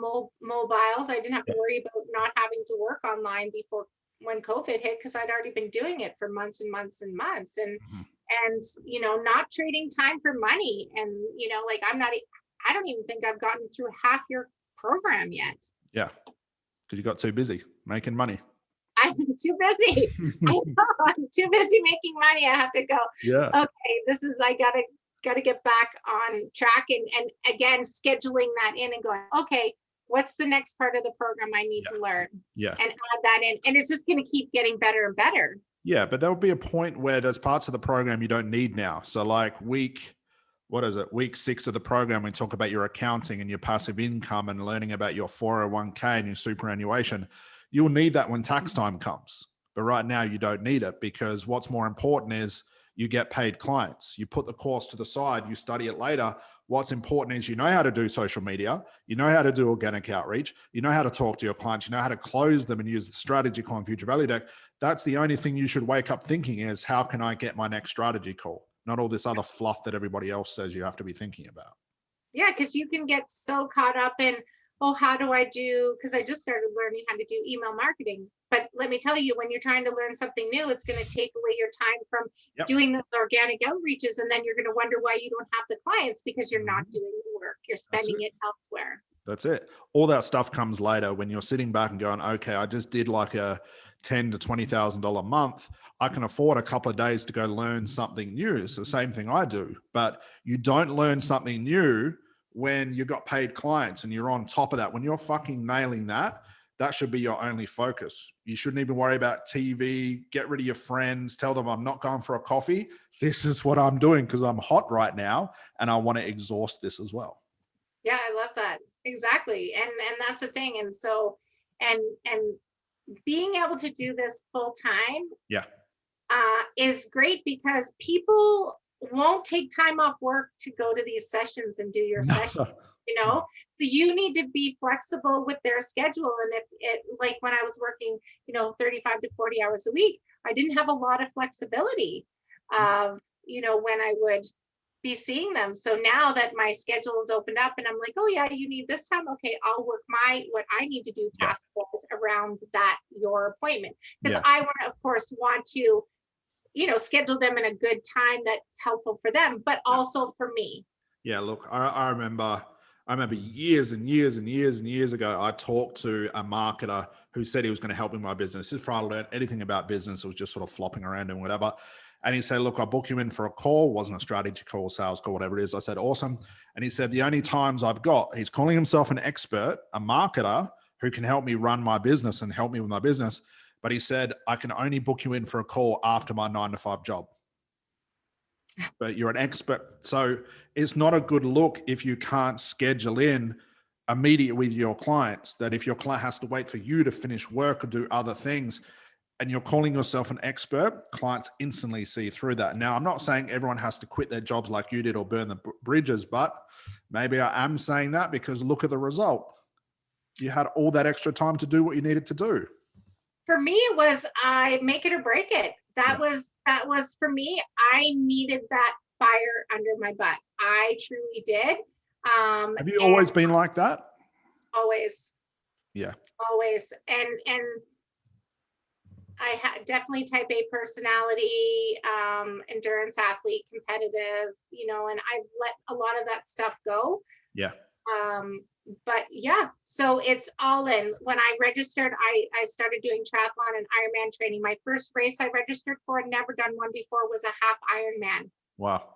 mobiles. I didn't have to worry about not having to work online before when COVID hit, because I'd already been doing it for months and months and months. And not trading time for money. And, like I don't even think I've gotten through half your program yet. Yeah. Because you got too busy making money. I'm too busy. I'm too busy making money. I have to go, okay, I gotta get back on track and again, scheduling that in and going, okay, what's the next part of the program I need to learn? And add that in. And it's just going to keep getting better and better. Yeah. But there'll be a point where there's parts of the program you don't need now. So like week 6 of the program, we talk about your accounting and your passive income and learning about your 401k and your superannuation. You'll need that when tax time comes. But right now you don't need it, because what's more important is you get paid clients. You put the course to the side, you study it later. What's important is you know how to do social media, you know how to do organic outreach, you know how to talk to your clients, you know how to close them and use the strategy call and future value deck. That's the only thing you should wake up thinking is, how can I get my next strategy call? Not all this other fluff that everybody else says you have to be thinking about. Yeah, because you can get so caught up in, oh, how do I do? Because I just started learning how to do email marketing. But let me tell you, when you're trying to learn something new, it's going to take away your time from doing the organic outreaches. And then you're going to wonder why you don't have the clients, because you're not doing the work. You're spending it elsewhere. That's it. All that stuff comes later when you're sitting back and going, okay, I just did like a $10,000 to $20,000 month. I can afford a couple of days to go learn something new. It's the same thing I do, but you don't learn something new when you got paid clients and you're on top of that. When you're fucking nailing that, that should be your only focus. You shouldn't even worry about TV. Get rid of your friends. Tell them I'm not going for a coffee. This is what I'm doing because I'm hot right now and I want to exhaust this as well. Yeah, I love that. Exactly. And that's the thing. And so, and being able to do this full time is great, because people won't take time off work to go to these sessions and do your session, you know? So you need to be flexible with their schedule. And if it, like when I was working, 35 to 40 hours a week, I didn't have a lot of flexibility of, when I would be seeing them. So now that my schedule is opened up and I'm like, oh yeah, you need this time. Okay, I'll work what I need to do task wise around that, your appointment. Because I want to, of course, want to, schedule them in a good time that's helpful for them, but also for me. Yeah, look, I remember years and years and years and years ago, I talked to a marketer who said he was going to help me in my business. Before I learned anything about business, it was just sort of flopping around and whatever. And he said, look, I'll book you in for a call. It wasn't a strategy call, sales call, whatever it is. I said, awesome. And he said, the only times I've got, he's calling himself an expert, a marketer who can help me run my business and help me with my business. But he said, I can only book you in for a call after my 9-to-5 job. But you're an expert. So it's not a good look if you can't schedule in immediate with your clients, that if your client has to wait for you to finish work or do other things and you're calling yourself an expert, clients instantly see through that. Now, I'm not saying everyone has to quit their jobs like you did or burn the bridges, but maybe I am saying that because look at the result. You had all that extra time to do what you needed to do. For me, it was I make it or break it. That was for me. I needed that fire under my butt. I truly did. Have you always been like that? Always. Yeah. Always. And I definitely type A personality, endurance athlete, competitive, and I've let a lot of that stuff go. Yeah. But yeah, so it's all in. When I registered, I started doing triathlon and Ironman training. My first race I registered for, never done one before, was a half Ironman. Wow.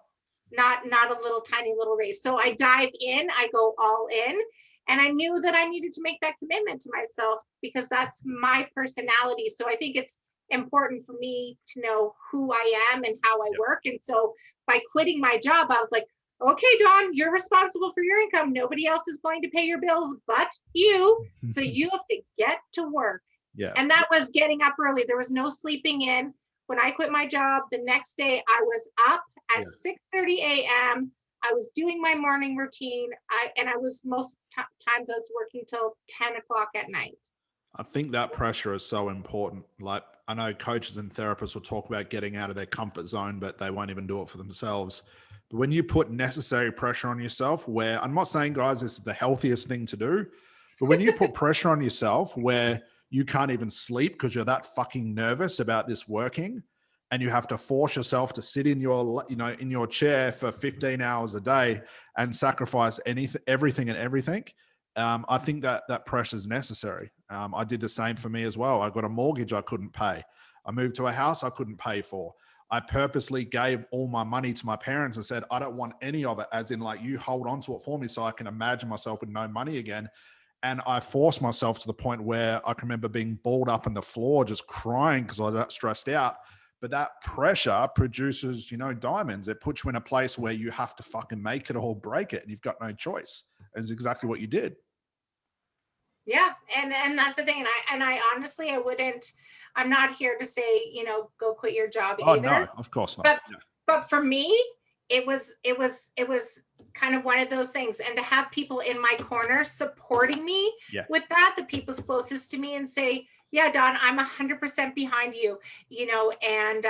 Not a little tiny little race. So I dive in, I go all in. And I knew that I needed to make that commitment to myself because that's my personality. So I think it's important for me to know who I am and how I work. And so by quitting my job, I was like, okay, Dawn, you're responsible for your income. Nobody else is going to pay your bills but you. So you have to get to work. Yeah. And that was getting up early. There was no sleeping in. When I quit my job, the next day I was up at 6:30 a.m. I was doing my morning routine. I was most times I was working till 10 o'clock at night. I think that pressure is so important. Like, I know coaches and therapists will talk about getting out of their comfort zone, but they won't even do it for themselves. But when you put necessary pressure on yourself, where I'm not saying, guys, this is the healthiest thing to do, but when you put pressure on yourself where you can't even sleep because you're that fucking nervous about this working, and you have to force yourself to sit in your, in your chair for 15 hours a day and sacrifice everything. I think that pressure is necessary. I did the same for me as well. I got a mortgage I couldn't pay. I moved to a house I couldn't pay for. I purposely gave all my money to my parents and said, I don't want any of it, as in like, you hold on to it for me so I can imagine myself with no money again. And I forced myself to the point where I can remember being balled up on the floor, just crying because I was that stressed out. But that pressure produces, diamonds. It puts you in a place where you have to fucking make it or break it. And you've got no choice. It's exactly what you did. Yeah. And that's the thing. And I honestly, I'm not here to say, go quit your job either. No, of course not. But, but for me, it was kind of one of those things. And to have people in my corner supporting me with that, the people's closest to me, and say, yeah, Dawn, I'm 100% behind you, and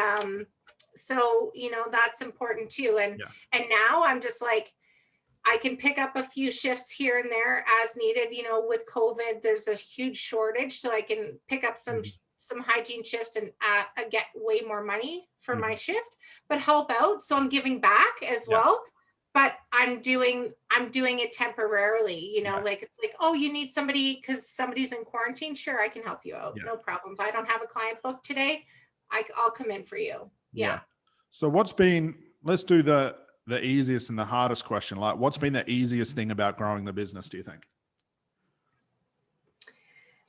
so, that's important too. And now I'm just like, I can pick up a few shifts here and there as needed. With COVID, there's a huge shortage, so I can pick up some hygiene shifts and get way more money for my shift, but help out. So I'm giving back as well. But I'm doing it temporarily, like, it's like, oh, you need somebody because somebody's in quarantine. Sure, I can help you out. No problem. If I don't have a client booked today, I'll come in for you. Yeah. So let's do the easiest and the hardest question. Like, what's been the easiest thing about growing the business, do you think?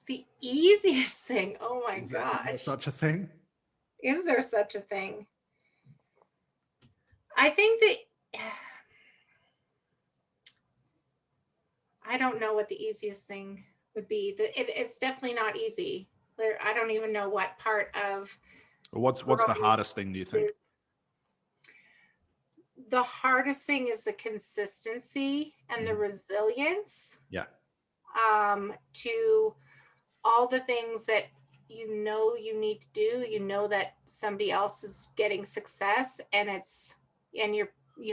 The easiest thing. Oh my God. Is there such a thing? Is there such a thing? I think that I don't know what the easiest thing would be. It's definitely not easy. I don't even know what part of. What's the hardest thing, do you think? The hardest thing is the consistency and the resilience. To all the things that you need to do. That somebody else is getting success, and you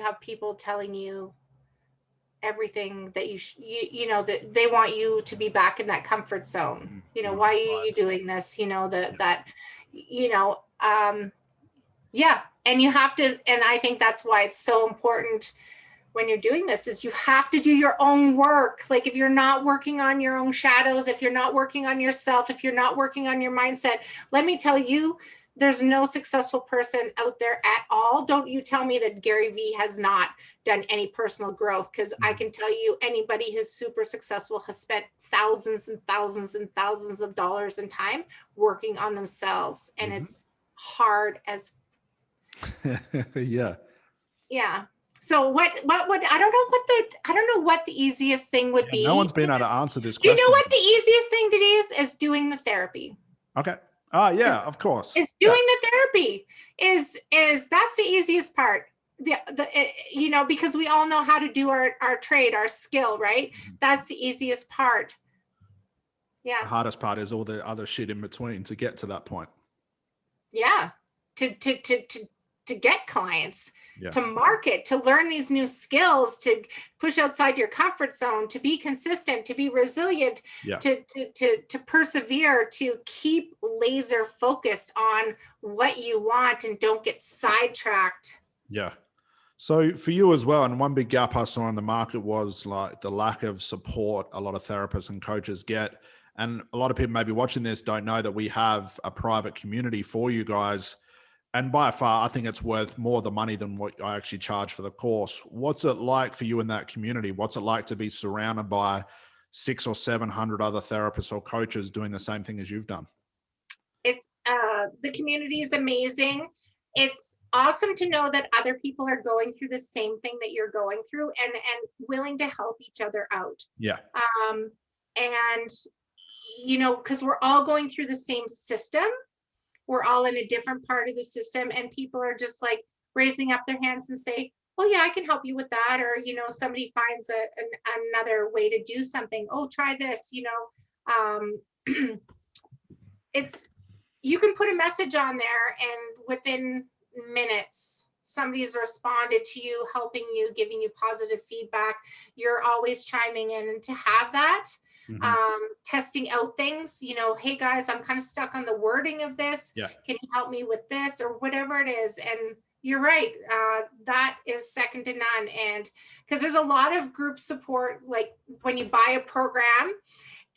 have people telling you everything that that they want you to be back in that comfort zone. Why are you doing this? And you have to, and I think that's why it's so important when you're doing this, is you have to do your own work. Like, if you're not working on your own shadows, if you're not working on yourself, if you're not working on your mindset, let me tell you, there's no successful person out there at all. Don't you tell me that Gary Vee has not done any personal growth, because I can tell you, anybody who's super successful has spent thousands and thousands and thousands of dollars in time working on themselves. And it's hard as So what would, I don't know what the easiest thing would be. No one's been able to answer this question. You know what the easiest thing to do is doing the therapy. Okay. Of course. Is doing the therapy is that's the easiest part. Because we all know how to do our trade, our skill, right? That's the easiest part. Yeah. The hardest part is all the other shit in between to get to that point. Yeah. To get clients, to market, to learn these new skills, to push outside your comfort zone, to be consistent, to be resilient, to persevere, to keep laser focused on what you want and don't get sidetracked. Yeah. So for you as well, and one big gap I saw in the market was like the lack of support a lot of therapists and coaches get. And a lot of people maybe watching this don't know that we have a private community for you guys. And by far, I think it's worth more the money than what I actually charge for the course. What's it like for you in that community? What's it like to be surrounded by 600 or 700 other therapists or coaches doing the same thing as you've done? It's the community is amazing. It's awesome to know that other people are going through the same thing that you're going through and willing to help each other out. Yeah. And because we're all going through the same system. We're all in a different part of the system, and people are just like raising up their hands and say, oh yeah, I can help you with that. Or, somebody finds another way to do something. Oh, try this, you can put a message on there and within minutes, somebody's responded to you, helping you, giving you positive feedback. You're always chiming in, and to have that, testing out things, hey guys, I'm kind of stuck on the wording of this. Can you help me with this or whatever it is? And you're right. That is second to none. And because there's a lot of group support, like when you buy a program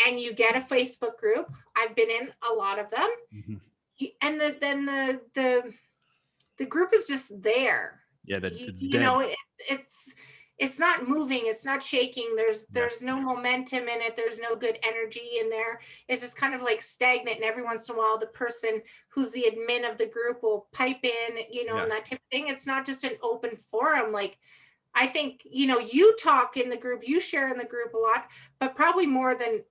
and you get a Facebook group, I've been in a lot of them. And then the group is just there. Yeah. It's not moving. It's not shaking. There's no momentum in it. There's no good energy in there. It's just kind of like stagnant. And every once in a while, the person who's the admin of the group will pipe in, and that type of thing. It's not just an open forum. Like, I think, you talk in the group, you share in the group a lot, but probably more than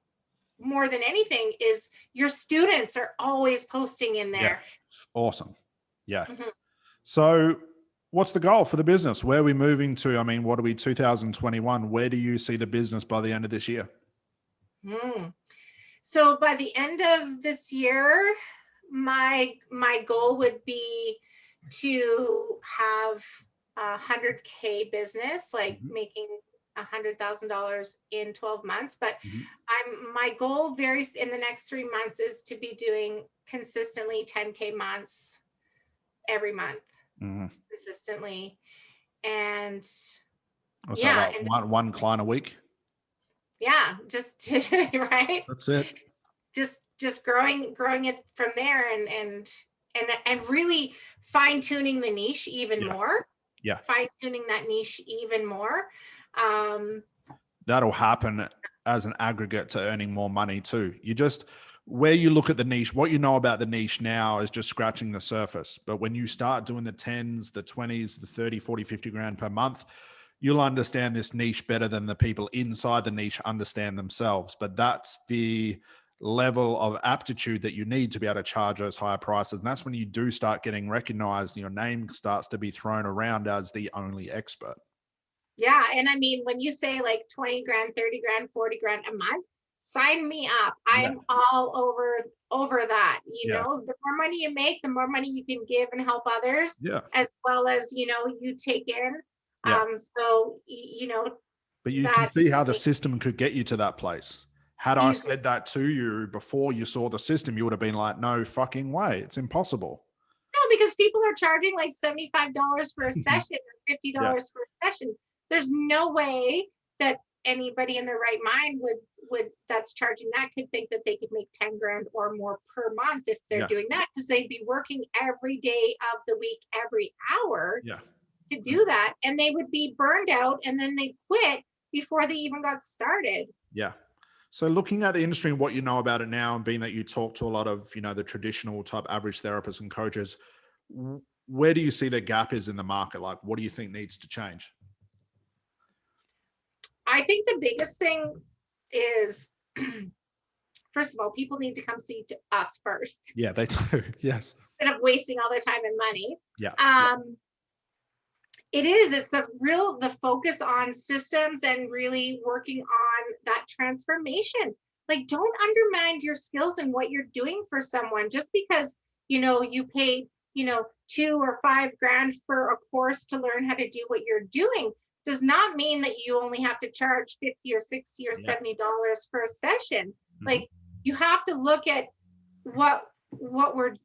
anything is your students are always posting in there. Yeah. Awesome. Yeah. So What's the goal for the business? Where are we moving to? I mean, what are we, 2021? Where do you see the business by the end of this year? So by the end of this year, my goal would be to have a 100K business, like making $100,000 in 12 months. But my goal in the next 3 months is to be doing consistently 10K months every month, consistently. And What's that, like one client a week? Yeah, just right. That's it. Just growing it from there, and really fine tuning the niche even more. Yeah. Fine tuning that niche even more. That'll happen as an aggregate to earning more money too. Where you look at the niche, what you know about the niche now is just scratching the surface. But when you start doing the 10s, the 20s, the 30, 40, 50 grand per month, you'll understand this niche better than the people inside the niche understand themselves. But that's the level of aptitude that you need to be able to charge those higher prices. And that's when you do start getting recognized and your name starts to be thrown around as the only expert. Yeah. And I mean, when you say like 20 grand, 30 grand, 40 grand a month, sign me up. I am all over that. You know, the more money you make, the more money you can give and help others, as well as, you take in. So, but you can see how the system could get you to that place. Had I said that to you before you saw the system, you would have been like, no fucking way. It's impossible. No, because people are charging like $75 for a session or $50 for a session. There's no way that anybody in their right mind would that's charging that could think that they could make 10 grand or more per month if they're doing that, because they'd be working every day of the week, every hour to do that. And they would be burned out and then they quit before they even got started. Yeah. So looking at the industry and what you know about it now, and being that you talk to a lot of, the traditional type average therapists and coaches, where do you see the gap is in the market? Like, what do you think needs to change? I think the biggest thing is, first of all, people need to come see us first. Yeah, they do. Yes. Instead of wasting all their time and money. Yeah. It's the focus on systems and really working on that transformation. Like, don't undermine your skills and what you're doing for someone just because, you paid, 2 or 5 grand for a course to learn how to do what you're doing does not mean that you only have to charge 50 or 60 or $70 for a session. Like, you have to look at what we're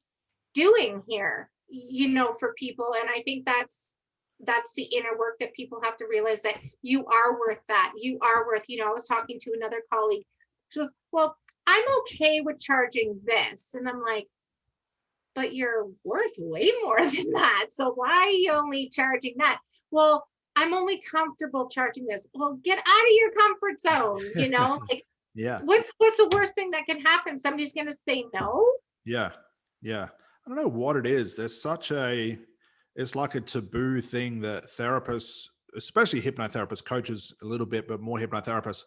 doing here, for people. And I think that's the inner work that people have to realize, that you are worth that. You are worth, I was talking to another colleague. She goes, well, I'm okay with charging this. And I'm like, but you're worth way more than that. So why are you only charging that? Well, I'm only comfortable charging this. Well, get out of your comfort zone, like, what's the worst thing that can happen? Somebody's going to say no. Yeah. I don't know what it is. There's it's like a taboo thing that therapists, especially hypnotherapists, coaches a little bit, but more hypnotherapists,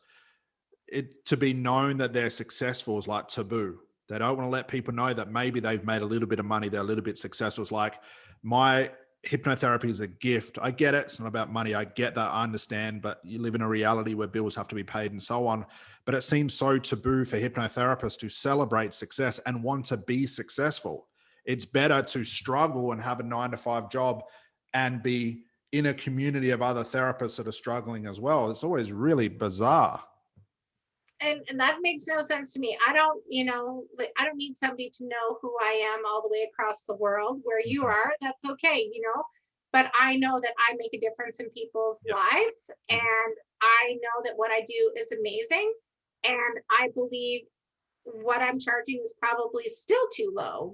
to be known that they're successful is like taboo. They don't want to let people know that maybe they've made a little bit of money, they're a little bit successful. It's like, my hypnotherapy is a gift. I get it. It's not about money. I get that. I understand, but you live in a reality where bills have to be paid and so on. But it seems so taboo for hypnotherapists to celebrate success and want to be successful. It's better to struggle and have a 9-to-5 job and be in a community of other therapists that are struggling as well. It's always really bizarre. And that makes no sense to me. I don't need somebody to know who I am all the way across the world. Where you are, that's okay, but I know that I make a difference in people's lives, and I know that what I do is amazing. And I believe what I'm charging is probably still too low,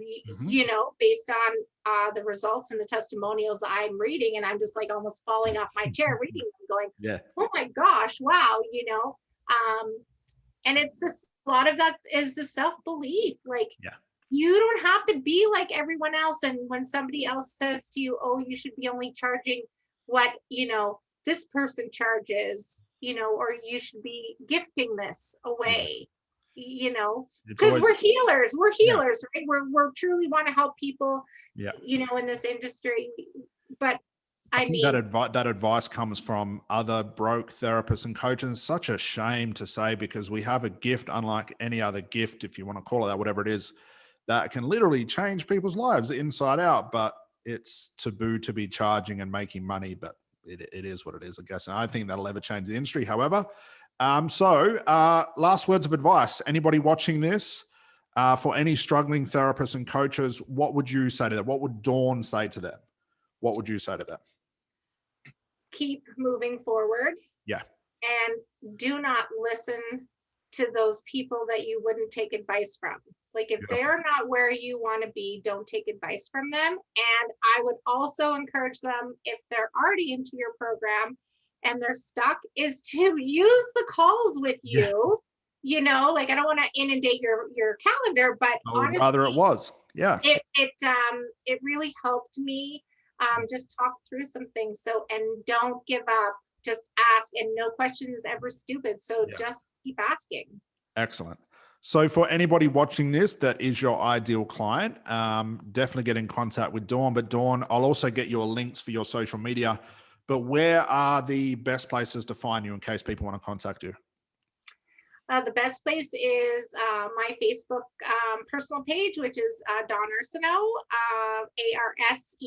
based on the results and the testimonials I'm reading. And I'm just like almost falling off my chair reading them, going, oh my gosh, wow, and it's this, a lot of that is the self-belief. Like, you don't have to be like everyone else. And when somebody else says to you, oh, you should be only charging what, this person charges, or you should be gifting this away, because we're healers, right? We're truly want to help people, in this industry. But I I think mean, that advice comes from other broke therapists and coaches. It's such a shame to say, because we have a gift unlike any other gift, if you want to call it that, whatever it is, that can literally change people's lives inside out. But it's taboo to be charging and making money. But it is what it is, I guess. And I think that'll ever change the industry. However, last words of advice. Anybody watching this, for any struggling therapists and coaches, what would you say to them? What would Dawn say to them? What would you say to them? keep moving forward. Yeah. And do not listen to those people that you wouldn't take advice from. Like if Beautiful. they're not where you want to be, don't take advice from them. And I would also encourage them, if they're already into your program and they're stuck, is to use the calls with you. You know, like I don't want to inundate your calendar, but I would honestly, rather it was. Yeah. it really helped me just talk through some things. So, and don't give up. Just ask, and no question is ever stupid. So just keep asking. Excellent. So for anybody watching this that is your ideal client, definitely get in contact with Dawn. But Dawn, I'll also get your links for your social media. But where are the best places to find you in case people want to contact you? The best place is my Facebook personal page, which is Dawn Arsenault, Arseneault.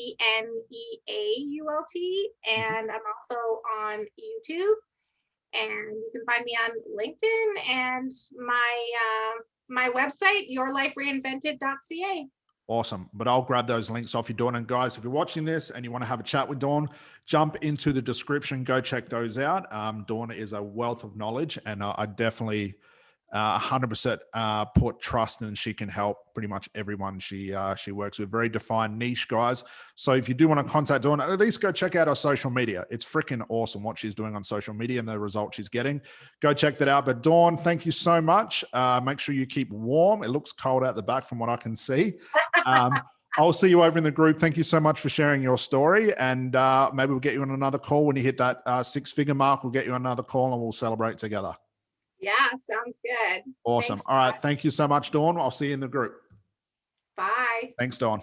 And I'm also on YouTube. And you can find me on LinkedIn and my website, yourlifereinvented.ca. Awesome. But I'll grab those links off you, Dawn. And guys, if you're watching this and you want to have a chat with Dawn, jump into the description, go check those out. Dawn is a wealth of knowledge, and I definitely 100% put trust in she can help pretty much everyone she works with. Very defined niche, guys. So if you do want to contact Dawn, at least go check out her social media. It's freaking awesome what she's doing on social media and the results she's getting. Go check that out. But Dawn, thank you so much. Make sure you keep warm. It looks cold out the back from what I can see. I'll see you over in the group. Thank you so much for sharing your story. And maybe we'll get you on another call when you hit that 6-figure mark. We'll get you on another call and we'll celebrate together. Yeah, sounds good. Awesome. Thanks. All right. Thank you so much, Dawn. I'll see you in the group. Bye. Thanks, Dawn.